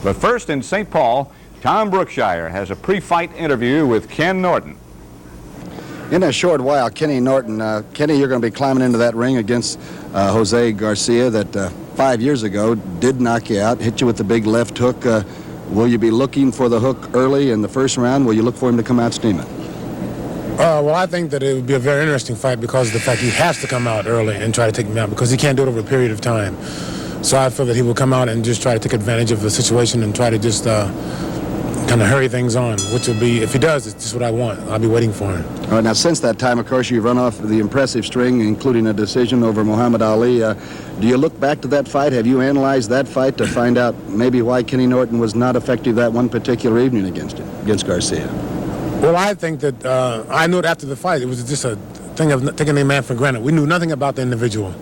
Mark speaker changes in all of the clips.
Speaker 1: But first, in St. Paul, Tom Brookshire has a pre-fight interview with Ken Norton.
Speaker 2: In a short while, Kenny Norton, Kenny, you're going to be climbing into that ring against Jose Garcia that 5 years ago did knock you out, hit you with the big left hook. Will you be looking for the hook early in the first round? Will you look for him to come out steaming?
Speaker 3: Well, I think that it would be a very interesting fight because of the fact he has to come out early and try to take me out because he can't do it over a period of time. So I feel that he will come out and just try to take advantage of the situation and try to just kind of hurry things on, which will be, if he does, it's just what I want. I'll be waiting for him.
Speaker 2: All right, now since that time, of course, you've run off the impressive string, including a decision over Muhammad Ali. Do you look back to that fight? Have you analyzed that fight to find out maybe why Kenny Norton was not effective that one particular evening against Garcia?
Speaker 3: Well, I think that I knew it after the fight. It was just a thing of taking a man for granted. We knew nothing about the individual.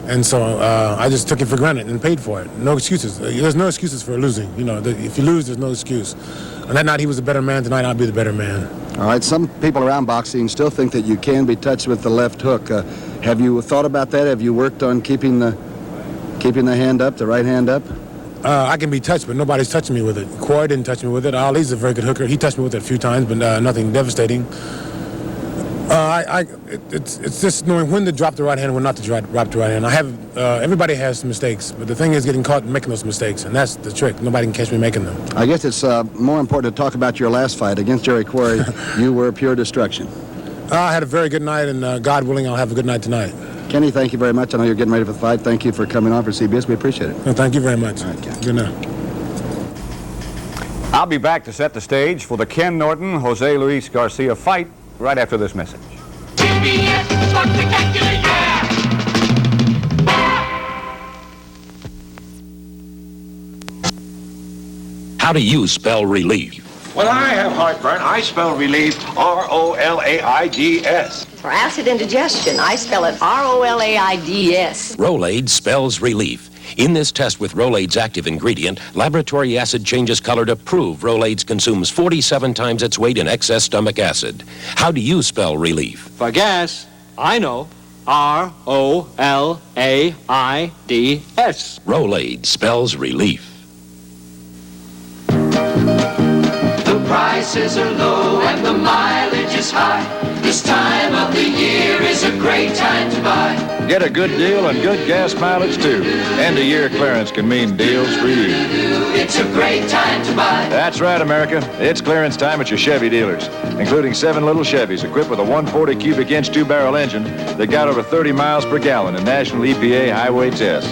Speaker 3: And so I just took it for granted and paid for it. No excuses. There's no excuses for losing. You know, if you lose, there's no excuse. And that night he was a better man. Tonight I'll be the better man.
Speaker 2: All right. Some people around boxing still think that you can be touched with the left hook. Have you thought about that? Have you worked on keeping the hand up, the right hand up?
Speaker 3: I can be touched, but nobody's touching me with it. Coy didn't touch me with it. Ali's a very good hooker. He touched me with it a few times, but nothing devastating. It's just knowing when to drop the right hand and when not to drop the right hand. Everybody has mistakes, but the thing is getting caught and making those mistakes, and that's the trick. Nobody can catch me making them.
Speaker 2: I guess it's more important to talk about your last fight against Jerry Quarry. You were pure destruction.
Speaker 3: I had a very good night, and God willing, I'll have a good night tonight.
Speaker 2: Kenny, thank you very much. I know you're getting ready for the fight. Thank you for coming on for CBS. We appreciate it.
Speaker 3: Well, thank you very much.
Speaker 2: All right, Ken.
Speaker 3: Good night.
Speaker 1: I'll be back to set the stage for the Ken Norton-Jose Luis Garcia fight right after this message.
Speaker 4: CBS Spectacular, yeah!
Speaker 5: How do you spell relief?
Speaker 6: When I have heartburn, I spell relief R-O-L-A-I-D-S.
Speaker 7: For acid indigestion, I spell it R-O-L-A-I-D-S.
Speaker 5: Rolaids spells relief. In this test with Rolaids active ingredient, laboratory acid changes color to prove Rolaids consumes 47 times its weight in excess stomach acid. How do you spell relief?
Speaker 8: For gas, I know. R-O-L-A-I-D-S.
Speaker 5: Rolaids spells relief.
Speaker 4: The prices are low and the mileage is high. This time of the year is a great time to buy.
Speaker 9: Get a good deal and good gas mileage, too. End-of-year clearance can mean deals for you.
Speaker 4: It's a great time to buy.
Speaker 9: That's right, America. It's clearance time at your Chevy dealers, including 7 little Chevys equipped with a 140 cubic inch 2-barrel engine that got over 30 miles per gallon in national EPA highway tests.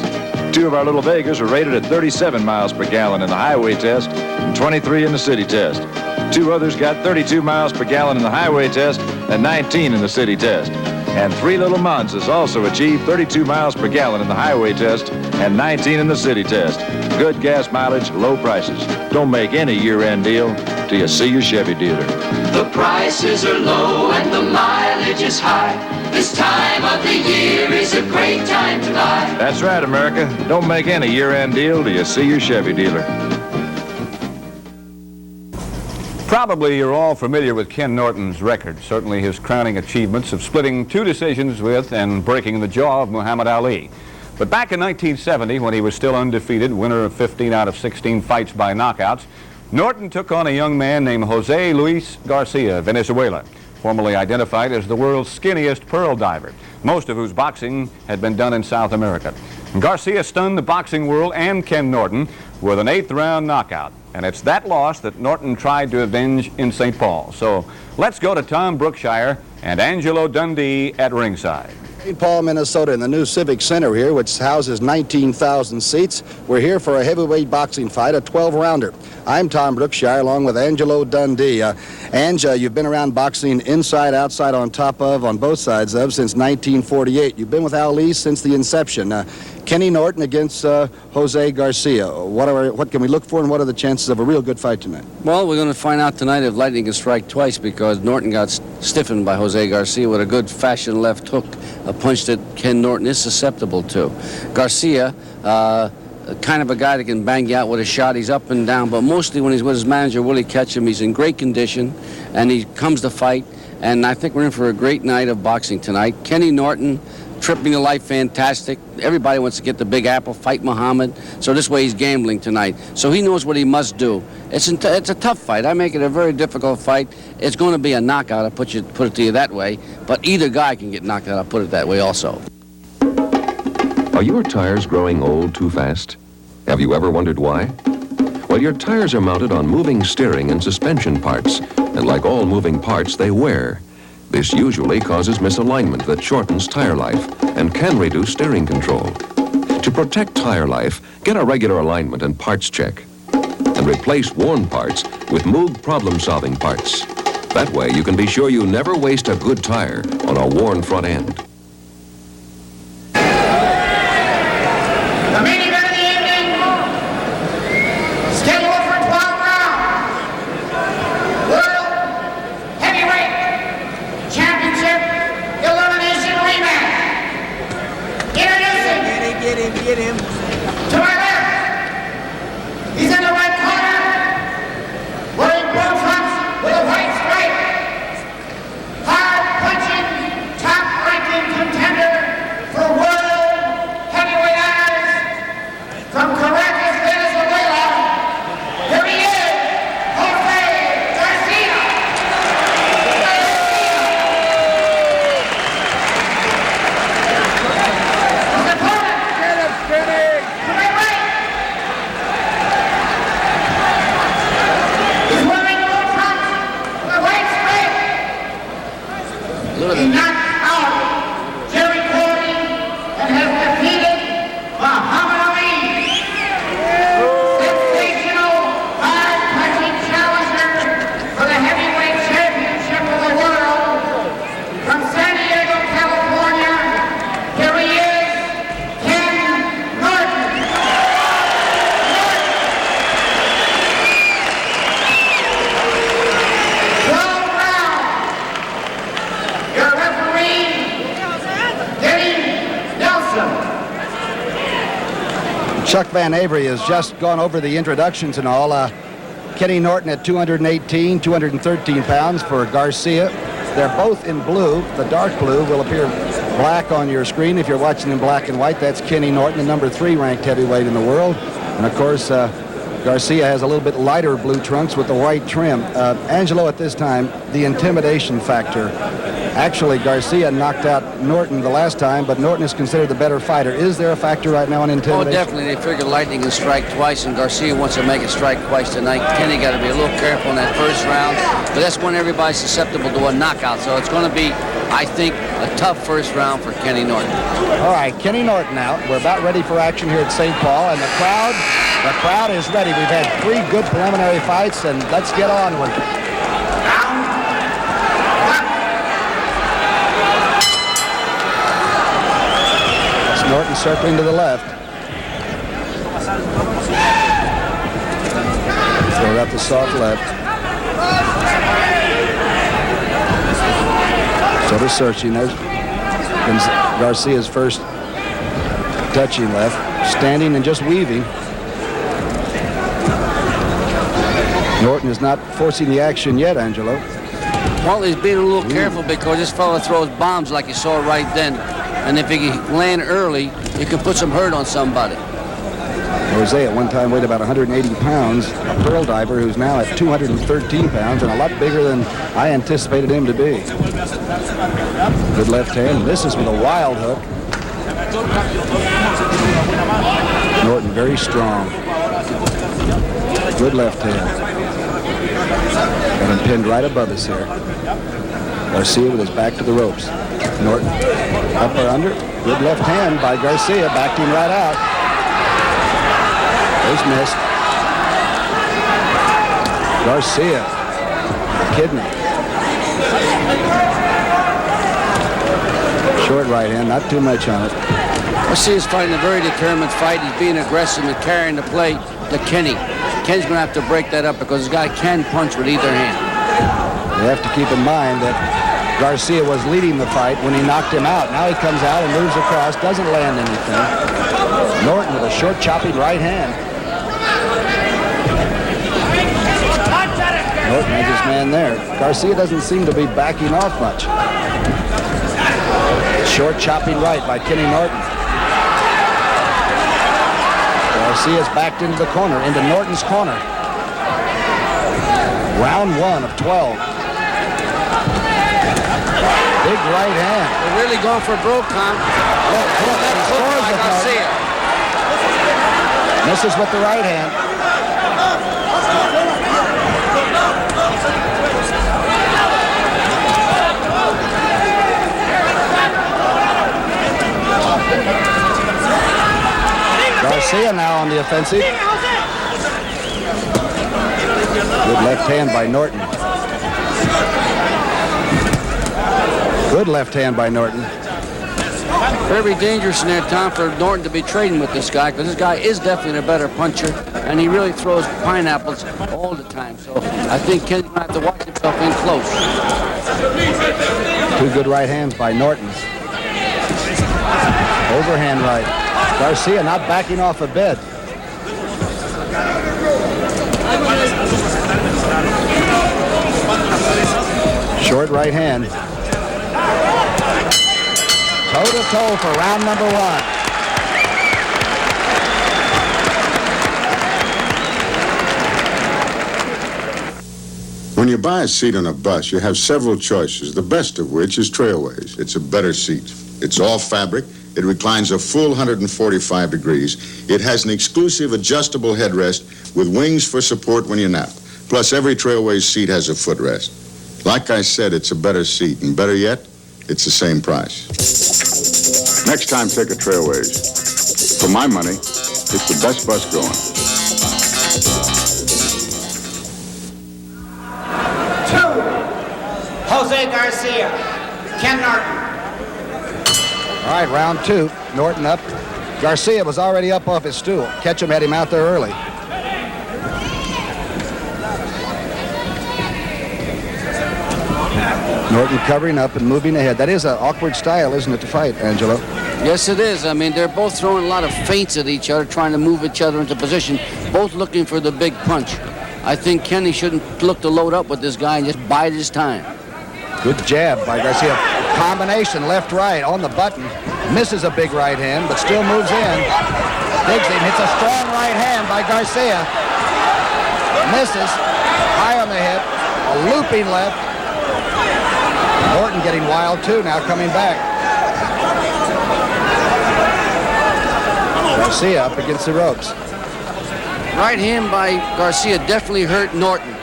Speaker 9: 2 of our little Vegas are rated at 37 miles per gallon in the highway test and 23 in the city test. 2 others got 32 miles per gallon in the highway test and 19 in the city test. And 3 little Monzas also achieved 32 miles per gallon in the highway test and 19 in the city test. Good gas mileage, low prices. Don't make any year-end deal till you see your Chevy dealer.
Speaker 4: The prices are low and the mileage is high. This time of the year is a great time to buy.
Speaker 9: That's right, America. Don't make any year-end deal till you see your Chevy dealer.
Speaker 1: Probably you're all familiar with Ken Norton's record, certainly his crowning achievements of splitting 2 decisions with and breaking the jaw of Muhammad Ali. But back in 1970, when he was still undefeated, winner of 15 out of 16 fights by knockouts, Norton took on a young man named Jose Luis Garcia of Venezuela, formerly identified as the world's skinniest pearl diver, most of whose boxing had been done in South America. And Garcia stunned the boxing world and Ken Norton with an 8th-round knockout. And it's that loss that Norton tried to avenge in St. Paul. So let's go to Tom Brookshire and Angelo Dundee at ringside.
Speaker 2: St. Paul, Minnesota, in the new Civic Center here, which houses 19,000 seats. We're here for a heavyweight boxing fight, a 12-rounder. I'm Tom Brookshire, along with Angelo Dundee. Ange, you've been around boxing inside, outside, on top of, on both sides of, since 1948. You've been with Ali since the inception. Kenny Norton against Jose Garcia. What can we look for, and what are the chances of a real good fight tonight?
Speaker 8: Well, we're going to find out tonight if lightning can strike twice because Norton got stiffened by Jose Garcia with a good fashion left hook, a punch that Ken Norton is susceptible to. Garcia, kind of a guy that can bang you out with a shot. He's up and down, but mostly when he's with his manager, Willie Ketchum, he's in great condition, and he comes to fight, and I think we're in for a great night of boxing tonight. Kenny Norton, tripping the life fantastic. Everybody wants to get the Big Apple, fight Muhammad. So this way he's gambling tonight. So he knows what he must do. It's a tough fight. I make it a very difficult fight. It's going to be a knockout. I put it to you that way. But either guy can get knocked out. I'll put it that way also.
Speaker 5: Are your tires growing old too fast? Have you ever wondered why? Well, your tires are mounted on moving steering and suspension parts, and like all moving parts, they wear. This usually causes misalignment that shortens tire life and can reduce steering control. To protect tire life, get a regular alignment and parts check, and replace worn parts with Moog problem-solving parts. That way, you can be sure you never waste a good tire on a worn front end.
Speaker 10: Get him. To my left. He's in the right corner. Wearing blue trunks with a white stripe. Hard-punching, top-ranking contender for world heavyweight honors from Caracas, Venezuela. Here he is, Jose Garcia. He knocked out Jerry Cody and has defeated Muhammad Ali. Sensational, hard-punching challenger for the heavyweight championship of the world. From San Diego, California, here he is, Ken Norton. 12 rounds. Your referee, Nelson.
Speaker 2: Chuck Van Avery has just gone over the introductions and all. Kenny Norton at 218, 213 pounds for Garcia. They're both in blue. The dark blue will appear black on your screen if you're watching in black and white. That's Kenny Norton, the number 3 ranked heavyweight in the world. And of course, Garcia has a little bit lighter blue trunks with the white trim. Angelo, at this time, the intimidation factor. Actually, Garcia knocked out Norton the last time, but Norton is considered the better fighter. Is there a factor right now in intimidation?
Speaker 8: Oh, definitely. They figure lightning can strike twice, and Garcia wants to make it strike twice tonight. Kenny got to be a little careful in that first round, but that's when everybody's susceptible to a knockout. So it's going to be, I think, a tough first round for Kenny Norton.
Speaker 2: All right, Kenny Norton out. We're about ready for action here at St. Paul, and the crowd is ready. We've had 3 good preliminary fights, and let's get on with it. Norton circling to the left. Throw out the soft left. Sort of searching. There's Garcia's first touching left. Standing and just weaving. Norton is not forcing the action yet, Angelo.
Speaker 8: Well, he's being a little careful because this fella throws bombs like you saw right then. And if he can land early, he can put some hurt on somebody.
Speaker 2: Jose at one time weighed about 180 pounds, a pearl diver who's now at 213 pounds and a lot bigger than I anticipated him to be. Good left hand. This is with a wild hook. Norton very strong. Good left hand. Got him pinned right above us here. Garcia with his back to the ropes. Norton up or under. Good left hand by Garcia. Backed him right out. There's missed. Garcia. Kidney. Short right hand. Not too much on it.
Speaker 8: Garcia's fighting a very determined fight. He's being aggressive and carrying the plate to Kenny. Kenny's going to have to break that up because this guy can punch with either hand.
Speaker 2: You have to keep in mind that Garcia was leading the fight when he knocked him out. Now he comes out and moves across, doesn't land anything. Norton with a short chopping right hand. Norton has his man there. Garcia doesn't seem to be backing off much. Short chopping right by Kenny Norton. Garcia's backed into the corner, into Norton's corner. Round 1 of 12. Big right hand.
Speaker 8: They're really going for broke, Tom.
Speaker 2: Left hook. He scores with Garcia. Misses with the right hand. Garcia now on the offensive. Good left hand by Norton. Good left hand by Norton.
Speaker 8: Very dangerous in there, Tom, for Norton to be trading with this guy, because this guy is definitely a better puncher, and he really throws pineapples all the time. So I think Kenny's going to have to watch himself in close.
Speaker 2: Two good right hands by Norton. Overhand right. Garcia not backing off a bit. Short right hand. Toe-to-toe for round number 1.
Speaker 11: When you buy a seat on a bus, you have several choices, the best of which is Trailways. It's a better seat. It's all fabric. It reclines a full 145 degrees. It has an exclusive adjustable headrest with wings for support when you nap. Plus, every Trailways seat has a footrest. Like I said, it's a better seat, and better yet, it's the same price. Next time, take a Trailways. For my money, it's the best bus going.
Speaker 10: 2, Jose Garcia, Ken Norton.
Speaker 2: All right, round 2. Norton up. Garcia was already up off his stool. Ketchum had him out there early. Norton covering up and moving ahead. That is an awkward style, isn't it, to fight, Angelo?
Speaker 8: Yes, it is. I mean, they're both throwing a lot of feints at each other, trying to move each other into position, both looking for the big punch. I think Kenny shouldn't look to load up with this guy and just bide his time.
Speaker 2: Good jab by Garcia. Combination left-right on the button. Misses a big right hand, but still moves in. Digs him. Hits a strong right hand by Garcia. Misses. High on the hip. A looping left. Norton getting wild, too, now coming back. Garcia up against the ropes.
Speaker 8: Right hand by Garcia definitely hurt Norton.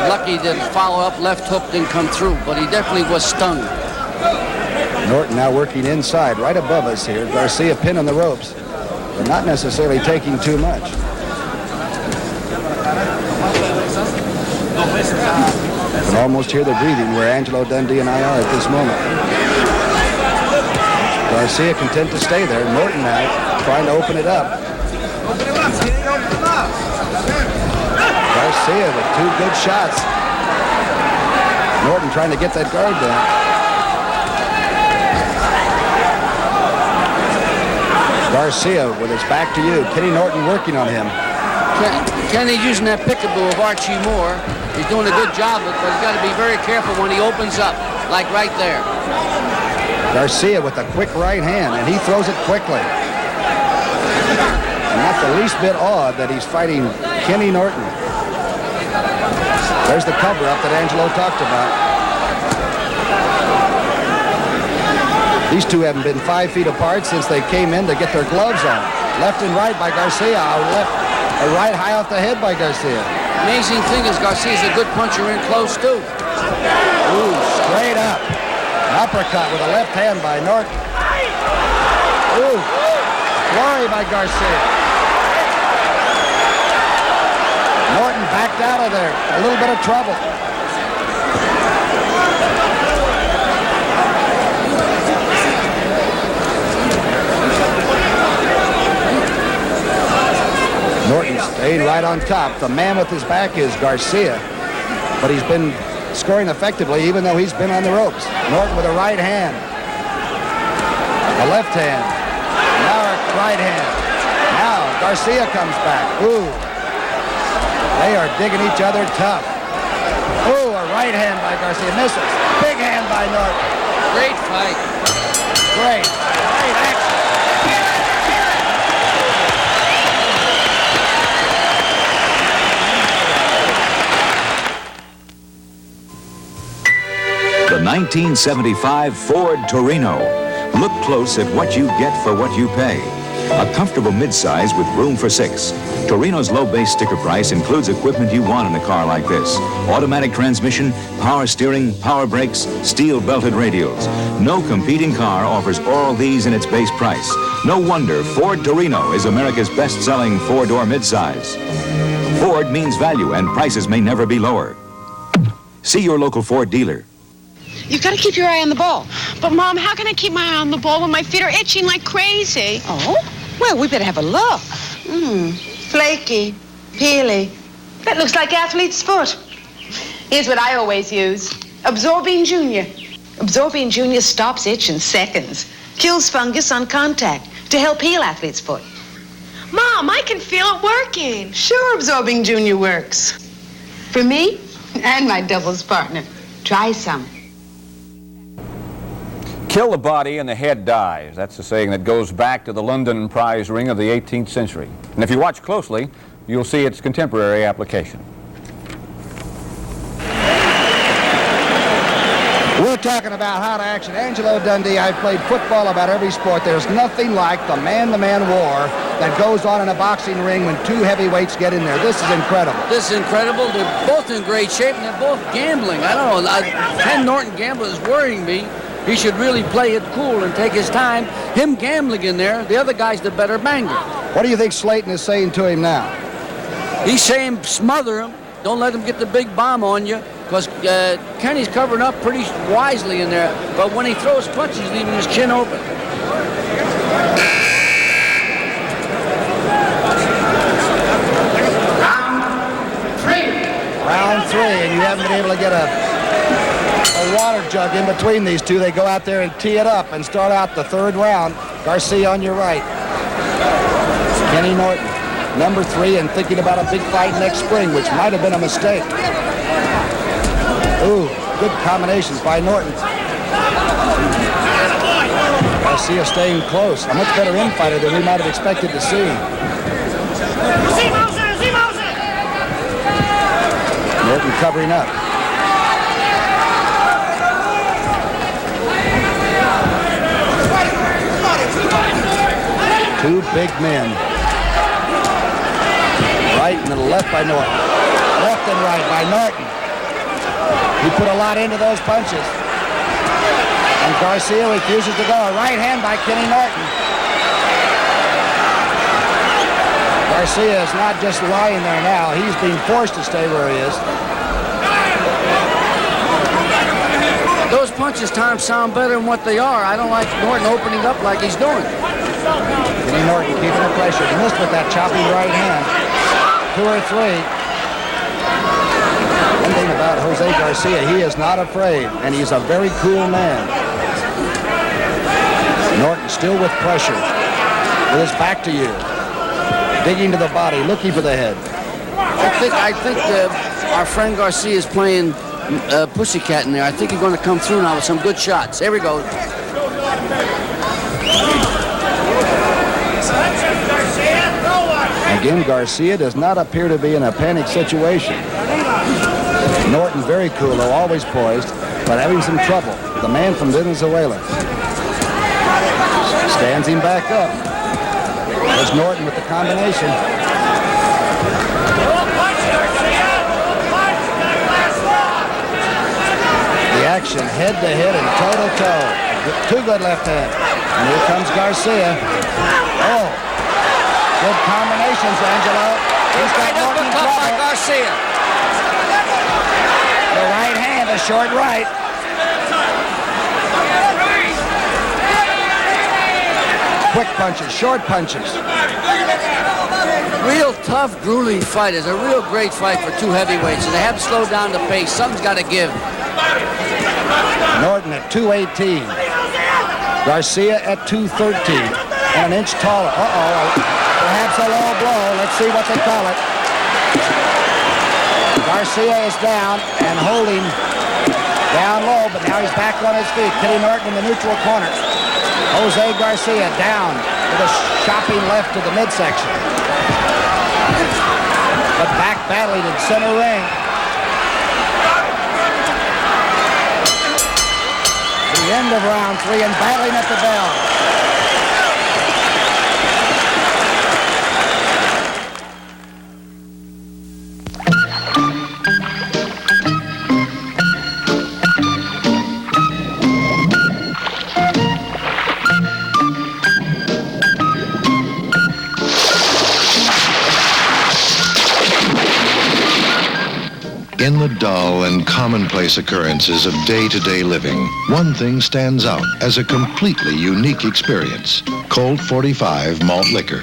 Speaker 8: Lucky that follow-up left hook didn't come through, but he definitely was stung.
Speaker 2: Norton now working inside, right above us here. Garcia pinned on the ropes, but not necessarily taking too much. You can almost hear the breathing where Angelo Dundee and I are at this moment. Garcia content to stay there. Norton now trying to open it up. Garcia with 2 good shots. Norton trying to get that guard down. Garcia with his back to you. Kenny Norton working on him.
Speaker 8: Kenny's using that peekaboo of Archie Moore. He's doing a good job, but he's got to be very careful when he opens up, like right there.
Speaker 2: Garcia with a quick right hand, and he throws it quickly. And not the least bit odd that he's fighting Kenny Norton. There's the cover-up that Angelo talked about. These two haven't been 5 feet apart since they came in to get their gloves on. Left and right by Garcia. A right high off the head by Garcia.
Speaker 8: Amazing thing is Garcia's a good puncher in close, too.
Speaker 2: Ooh, straight up. An uppercut with a left hand by Norton. Ooh, flurry by Garcia. Norton backed out of there. A little bit of trouble. Norton stayed right on top. The man with his back is Garcia, but he's been scoring effectively even though he's been on the ropes. Norton with a right hand. A left hand. Now a right hand. Now Garcia comes back. Ooh. They are digging each other tough. Ooh, a right hand by Garcia. Misses. Big hand by Norton.
Speaker 8: Great fight.
Speaker 2: Great. Great action.
Speaker 12: The 1975 Ford Torino. Look close at what you get for what you pay. A comfortable midsize with room for 6. Torino's low base sticker price includes equipment you want in a car like this. Automatic transmission, power steering, power brakes, steel belted radials. No competing car offers all these in its base price. No wonder Ford Torino is America's best-selling 4-door midsize. Ford means value, and prices may never be lower. See your local Ford dealer.
Speaker 13: You've got to keep your eye on the ball.
Speaker 14: But, Mom, how can I keep my eye on the ball when my feet are itching like crazy?
Speaker 13: Oh? Well, we better have a look.
Speaker 7: Flaky, peely. That looks like athlete's foot.
Speaker 14: Here's what I always use. Absorbine Junior.
Speaker 7: Absorbine Junior stops itch in seconds. Kills fungus on contact to help heal athlete's foot.
Speaker 14: Mom, I can feel it working.
Speaker 7: Sure, Absorbing Junior works. For me and my doubles partner. Try some.
Speaker 1: Kill the body and the head dies. That's a saying that goes back to the London prize ring of the 18th century. And if you watch closely, you'll see its contemporary application.
Speaker 2: We're talking about hot action. Angelo Dundee, I've played football about every sport. There's nothing like the man-to-man war that goes on in a boxing ring when two heavyweights get in there. This is incredible.
Speaker 8: This is incredible. They're both in great shape, and they're both gambling. I don't know. Ken Norton gambling is worrying me. He should really play it cool and take his time. Him gambling in there, the other guy's the better banger.
Speaker 2: What do you think Slayton is saying to him now?
Speaker 8: He's saying smother him. Don't let him get the big bomb on you, because Kenny's covering up pretty wisely in there. But when he throws punches, he's leaving his chin open.
Speaker 2: Round three, and you haven't been able to get a water jug in between these two. They go out there and tee it up and start out the third round. Garcia on your right. Kenny Norton, number 3, and thinking about a big fight next spring, which might have been a mistake. Ooh, good combinations by Norton. Garcia staying close. A much better infighter than we might have expected to see. Norton covering up. Two big men. Right and then left by Norton. Left and right by Norton. He put a lot into those punches. And Garcia refuses to go. A right hand by Kenny Norton. Garcia is not just lying there now. He's being forced to stay where he is.
Speaker 8: Those punches, Tom, sound better than what they are. I don't like Norton opening up like he's doing.
Speaker 2: Kenny Norton keeping the pressure. He missed with that chopping right hand. 2 or 3. One thing about Jose Garcia, he is not afraid, and he's a very cool man. Norton still with pressure, with his back to you, digging to the body, looking for the head.
Speaker 8: I think our friend Garcia is playing pussycat in there. I think he's going to come through now with some good shots. Here we go.
Speaker 2: Again, Garcia does not appear to be in a panic situation. Norton very cool, though, always poised, but having some trouble. The man from Venezuela. Stands him back up. There's Norton with the combination. The action head-to-head and toe-to-toe. Two good left hands. And here comes Garcia. Oh. Good combinations, Angelo. He's got Norton in trouble.
Speaker 8: By Garcia.
Speaker 2: The right hand, a short right. Quick punches, short punches.
Speaker 8: Real tough, grueling fight. It's a real great fight for two heavyweights, and they haven't slowed down the pace. Something's got to give.
Speaker 2: Norton at 218. Garcia at 213. And an inch taller. Uh-oh. Perhaps a low blow. Let's see what they call it. Garcia is down and holding down low, but now he's back on his feet. Kenny Norton in the neutral corner. Jose Garcia down with a chopping left to the midsection. But back battling in center ring. The end of round 3 and battling at the bell.
Speaker 15: In the dull and commonplace occurrences of day-to-day living, one thing stands out as a completely unique experience: Colt 45 malt liquor.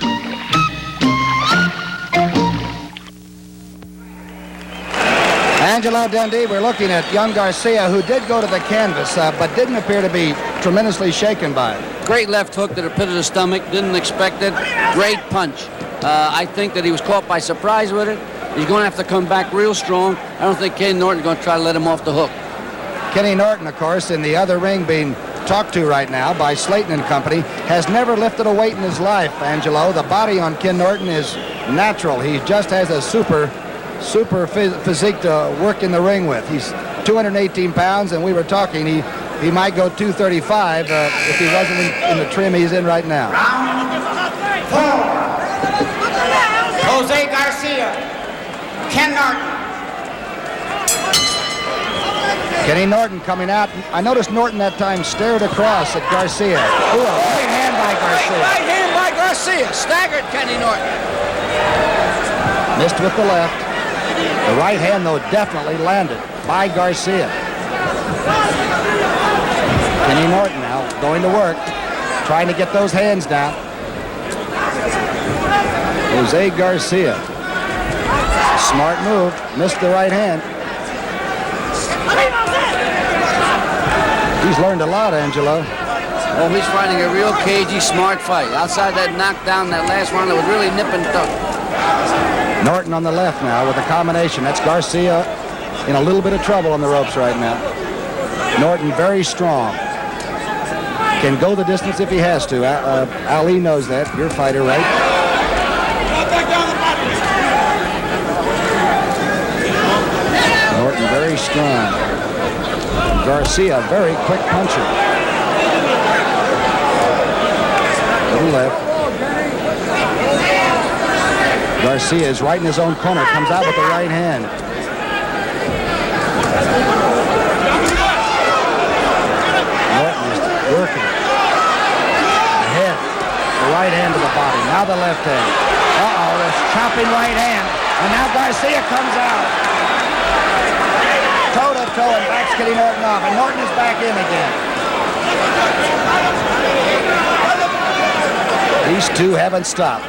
Speaker 2: Angelo Dundee, we're looking at young Garcia, who did go to the canvas, but didn't appear to be tremendously shaken by it.
Speaker 8: Great left hook to the pit of the stomach. Didn't expect it. Great punch. I think that he was caught by surprise with it. He's going to have to come back real strong. I don't think Kenny Norton's going to try to let him off the hook.
Speaker 2: Kenny Norton, of course, in the other ring being talked to right now by Slayton and company, has never lifted a weight in his life, Angelo. The body on Ken Norton is natural. He just has a super physique to work in the ring with. He's 218 pounds, and we were talking, he might go 235 if he wasn't in the trim he's in right now.
Speaker 10: Round 4. Jose Garcia. Ken Norton.
Speaker 2: Kenny Norton coming out. I noticed Norton that time stared across at Garcia. Ooh, a right hand by Garcia.
Speaker 8: Right hand by Garcia. Staggered Kenny Norton.
Speaker 2: Missed with the left. The right hand, though, definitely landed by Garcia. Kenny Norton now going to work, trying to get those hands down. Jose Garcia. Smart move. Missed the right hand. He's learned a lot, Angelo.
Speaker 8: Oh, he's fighting a real cagey, smart fight. Outside that knockdown, that last one, that was really nip and tuck.
Speaker 2: Norton on the left now with a combination. That's Garcia in a little bit of trouble on the ropes right now. Norton very strong. Can go the distance if he has to. Ali knows that. Your fighter, right? Norton very strong. Garcia, very quick puncher. Little left. Garcia is right in his own corner. Comes out with the right hand. Norton is working. The head. The right hand to the body. Now the left hand. Uh-oh, this chopping right hand. And now Garcia comes out. Toe-to-toe and backs Kenny Norton off. And Norton is back in again. These two haven't stopped.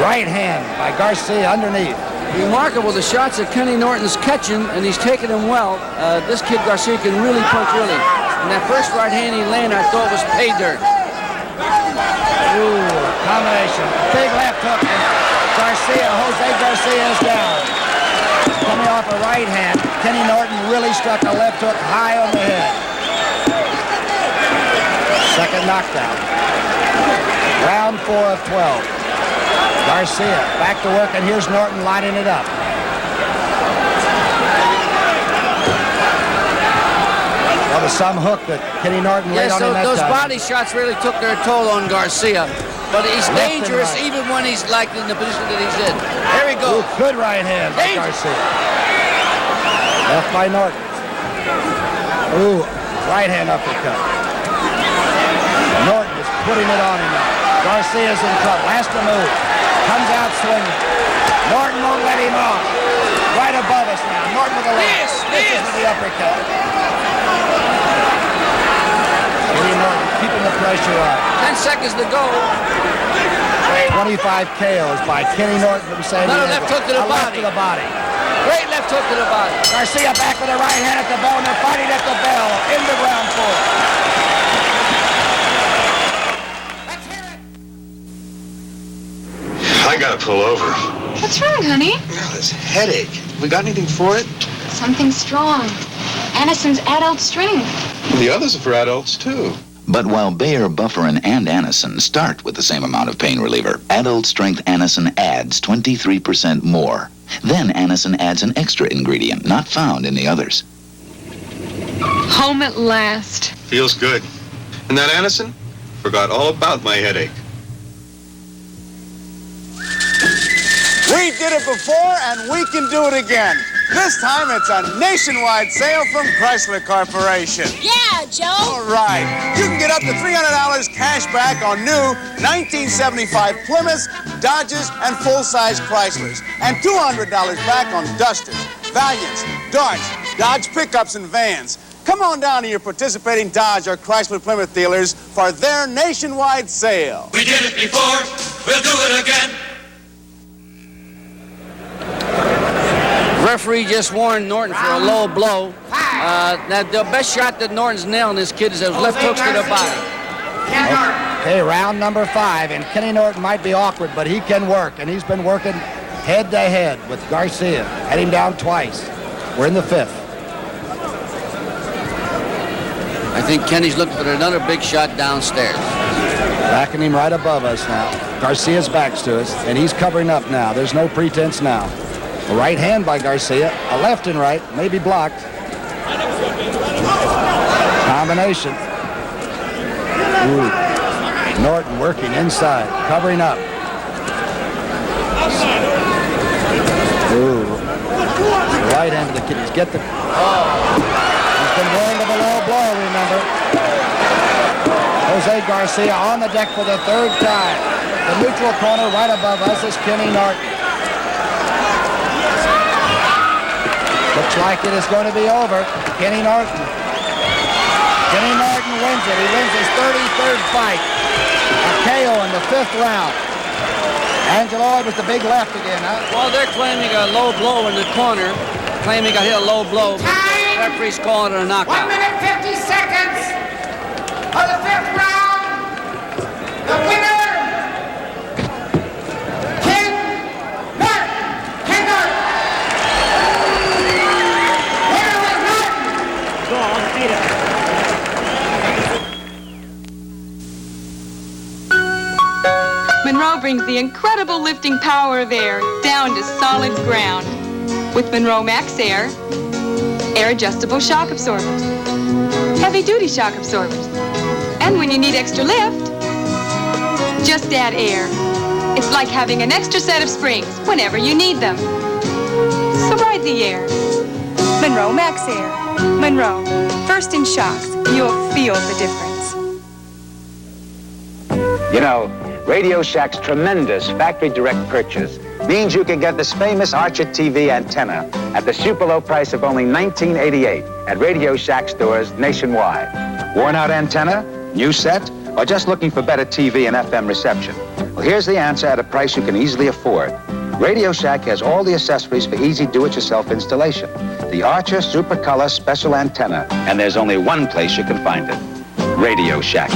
Speaker 2: Right hand by Garcia underneath.
Speaker 8: Remarkable the shots that Kenny Norton's catching, and he's taking them well. This kid Garcia can really punch early. And that first right hand he landed, I thought was pay dirt.
Speaker 2: Ooh, combination. Big left hook. Garcia, Jose Garcia is down. Coming off a right hand. Kenny Norton really struck a left hook high on the head. Second knockdown. Round 4 of 12. Garcia back to work, and here's Norton lining it up. That was some hook that Kenny Norton laid on him that
Speaker 8: those
Speaker 2: time.
Speaker 8: body shots really took their toll on Garcia. But he's
Speaker 2: Left
Speaker 8: dangerous
Speaker 2: and right.
Speaker 8: even when he's like in the position that he's in. There we go.
Speaker 2: Ooh, good right hand by Garcia. Left by Norton. Ooh, right hand uppercut. Norton is putting it on him now. Garcia's in trouble. Has to move. Comes out swinging. Norton won't let him off. Right above us now. Norton with the left. This with the uppercut. Kenny Norton keeping the pressure on.
Speaker 8: 10 seconds to go.
Speaker 2: 25 KOs by Kenny Norton from San Diego.
Speaker 8: Another left hook to the body.
Speaker 2: Left to the body.
Speaker 8: Great left hook to the body.
Speaker 2: Garcia back with a right hand at the bell, and they're fighting at the bell. Into round 4.
Speaker 16: I gotta pull over.
Speaker 17: What's wrong, honey?
Speaker 16: Well, this headache. We got anything for it?
Speaker 17: Something strong. Anison's adult strength.
Speaker 16: The others are for adults, too.
Speaker 17: But while Bayer, Bufferin, and Anacin start with the same amount of pain reliever, adult strength Anacin adds 23% more. Then Anacin adds an extra ingredient not found in the others.
Speaker 14: Home at last.
Speaker 16: Feels good. And that Anacin? Forgot all about my headache.
Speaker 18: We did it before, and we can do it again. This time, it's a nationwide sale from Chrysler Corporation.
Speaker 19: Yeah, Joe.
Speaker 18: All right. You can get up to $300 cash back on new 1975 Plymouths, Dodges, and full-size Chryslers. And $200 back on Dusters, Valiants, Darts, Dodge pickups, and vans. Come on down to your participating Dodge or Chrysler Plymouth dealers for their nationwide sale.
Speaker 4: We did it before, we'll do it again.
Speaker 8: Referee just warned Norton for a low blow. Now, the best shot that Norton's nailing this kid is those left hooks to the body.
Speaker 2: Okay, round number 5, and Kenny Norton might be awkward, but he can work, and he's been working head-to-head with Garcia. Had him down twice. We're in the 5th.
Speaker 8: I think Kenny's looking for another big shot downstairs.
Speaker 2: Backing him right above us now. Garcia's back's to us, and he's covering up now. There's no pretense now. A right hand by Garcia, a left and right, maybe blocked. Combination. Ooh. Norton working inside, covering up. Ooh. The right hand of the kid. He's get the. Oh. He's been warned of a low blow, remember. Jose Garcia on the deck for the 3rd time. The neutral corner right above us is Kenny Norton. Looks like it is going to be over. Kenny Norton. Kenny Norton wins it. He wins his 33rd fight. A KO in the 5th round. Angelo with the big left again, huh?
Speaker 8: Well, they're claiming a low blow in the corner. Claiming he got hit a low blow. The referee's calling it a knockout.
Speaker 10: 1 minute 50 seconds for the 5th round. The winner, Ken Norton. Ken Norton. Winner was Norton. Go on, beat it.
Speaker 14: Monroe brings the incredible lifting power of air down to solid ground. With Monroe Max Air, air adjustable shock absorbers, heavy duty shock absorbers. And when you need extra lift, just add air. It's like having an extra set of springs whenever you need them. So ride the air.
Speaker 20: Monroe Max Air. Monroe, first in shocks. You'll feel the difference.
Speaker 21: You know, Radio Shack's tremendous factory direct purchase means you can get this famous Archer TV antenna at the super low price of only $19.88 at Radio Shack stores nationwide. Worn out antenna, new set, or just looking for better TV and FM reception? Well, here's the answer at a price you can easily afford. Radio Shack has all the accessories for easy do-it-yourself installation. The Archer Super Color Special Antenna, and there's only one place you can find it. Radio Shack.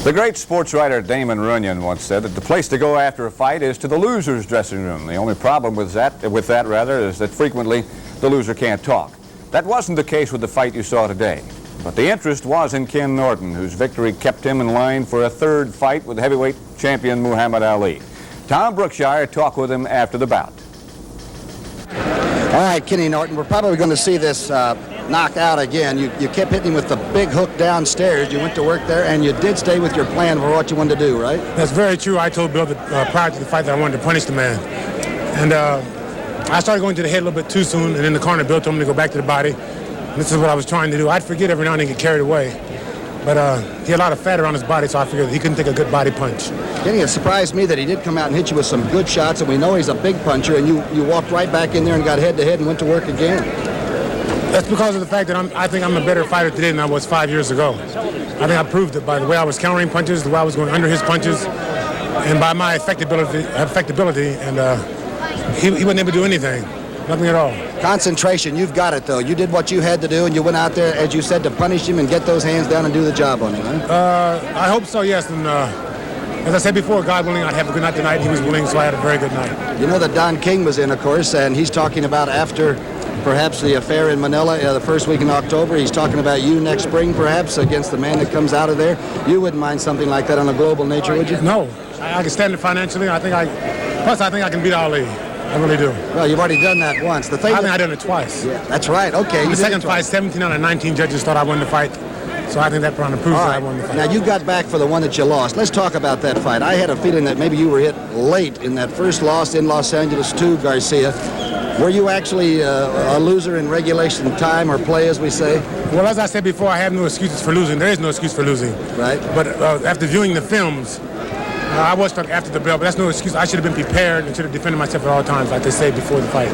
Speaker 1: The great sports writer Damon Runyon once said that the place to go after a fight is to the loser's dressing room. The only problem with that is that frequently the loser can't talk. That wasn't the case with the fight you saw today. But the interest was in Ken Norton, whose victory kept him in line for a 3rd fight with heavyweight champion Muhammad Ali. Tom Brookshire talked with him after the bout.
Speaker 2: All right, Kenny Norton, we're probably going to see this knockout again. You kept hitting him with the big hook downstairs. You went to work there, and you did stay with your plan for what you wanted to do, right?
Speaker 3: That's very true. I told Bill that, prior to the fight that I wanted to punish the man. And I started going to the head a little bit too soon, and in the corner, Bill told me to go back to the body. And this is what I was trying to do. I'd forget every now and then, get carried away. But he had a lot of fat around his body, so I figured he couldn't take a good body punch.
Speaker 2: Kenny, it surprised me that he did come out and hit you with some good shots, and we know he's a big puncher, and you walked right back in there and got head-to-head and went to work again.
Speaker 3: That's because of the fact that I think I'm a better fighter today than I was 5 years ago. I think I proved it by the way I was countering punches, the way I was going under his punches, and by my effectability, and he wasn't able to do anything. Nothing at all.
Speaker 2: Concentration, you've got it, though. You did what you had to do, and you went out there, as you said, to punish him and get those hands down and do the job on him, huh?
Speaker 3: I hope so, yes. And as I said before, God willing, I'd have a good night tonight. He was willing, so I had a very good night.
Speaker 2: You know that Don King was in, of course, and he's talking about after perhaps the affair in Manila the first week in October. He's talking about you next spring, perhaps, against the man that comes out of there. You wouldn't mind something like that on a global nature, would you?
Speaker 3: No. I can stand it financially. Plus, I think I can beat Ali. I really do.
Speaker 2: Well, you've already done that once. I think
Speaker 3: I've done it twice.
Speaker 2: Yeah, that's right. Okay.
Speaker 3: The second fight, 17 out of 19 judges thought I won the fight. So I think that proves that I won the fight.
Speaker 2: Now, you got back for the one that you lost. Let's talk about that fight. I had a feeling that maybe you were hit late in that first loss in Los Angeles to Garcia. Were you actually a loser in regulation time or play, as we say?
Speaker 3: Well, as I said before, I have no excuses for losing. There is no excuse for losing.
Speaker 2: Right.
Speaker 3: But after viewing the films, I was struck after the bell, but that's no excuse. I should have been prepared and should have defended myself at all times, like they say before the fight.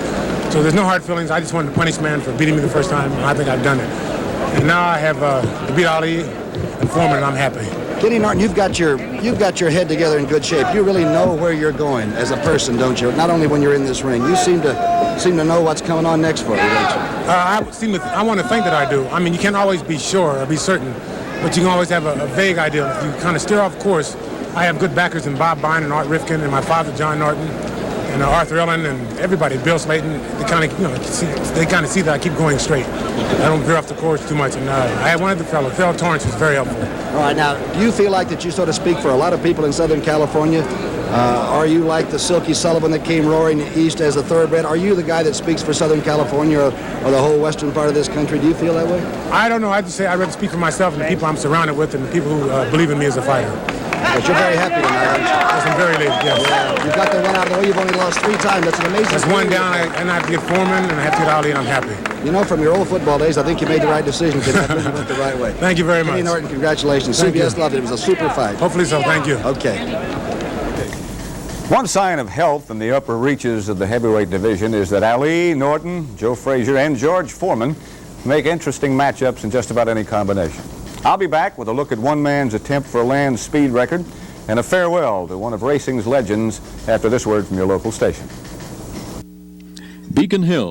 Speaker 3: So there's no hard feelings. I just wanted to punish man for beating me the first time, and I think I've done it. And now I have to beat Ali and Foreman, and I'm happy.
Speaker 2: Kenny Norton, you've got your head together in good shape. You really know where you're going as a person, don't you? Not only when you're in this ring. You seem to know what's coming on next for you, don't you?
Speaker 3: I want to think that I do. I mean, you can't always be sure or be certain, but you can always have a vague idea. If you kind of steer off course, I have good backers in Bob Byrne and Art Rifkin and my father, John Norton, and Arthur Ellen and everybody, Bill Slayton. They kind of see that I keep going straight. I don't veer off the course too much. And I had one of the fellows, Phil Torrance, was very helpful.
Speaker 2: All right, now, do you feel like that you sort of speak for a lot of people in Southern California? Are you like the Silky Sullivan that came roaring east as a thoroughbred? Are you the guy that speaks for Southern California or the whole western part of this country? Do you feel that way?
Speaker 3: I don't know. I just say I'd rather speak for myself and the people I'm surrounded with and the people who believe in me as a fighter.
Speaker 2: But you're very happy tonight, aren't you?
Speaker 3: Yes, I'm very late, yes.
Speaker 2: Yeah, you've got the one out of the way. You've only lost 3 times. That's an amazing
Speaker 3: That's one down, and I have to get Foreman, and I have to get Ali, and I'm happy.
Speaker 2: You know, from your old football days, I think you made the right decision tonight. I think you went the right way.
Speaker 3: Thank you very much.
Speaker 2: Kenny Norton, congratulations.
Speaker 3: Thank
Speaker 2: CBS
Speaker 3: you.
Speaker 2: loved it. It was a super fight.
Speaker 3: Hopefully so. Thank you.
Speaker 2: Okay.
Speaker 1: One sign of health in the upper reaches of the heavyweight division is that Ali, Norton, Joe Frazier, and George Foreman make interesting matchups in just about any combination. I'll be back with a look at one man's attempt for a land speed record and a farewell to one of racing's legends after this word from your local station.
Speaker 19: Beacon Hill.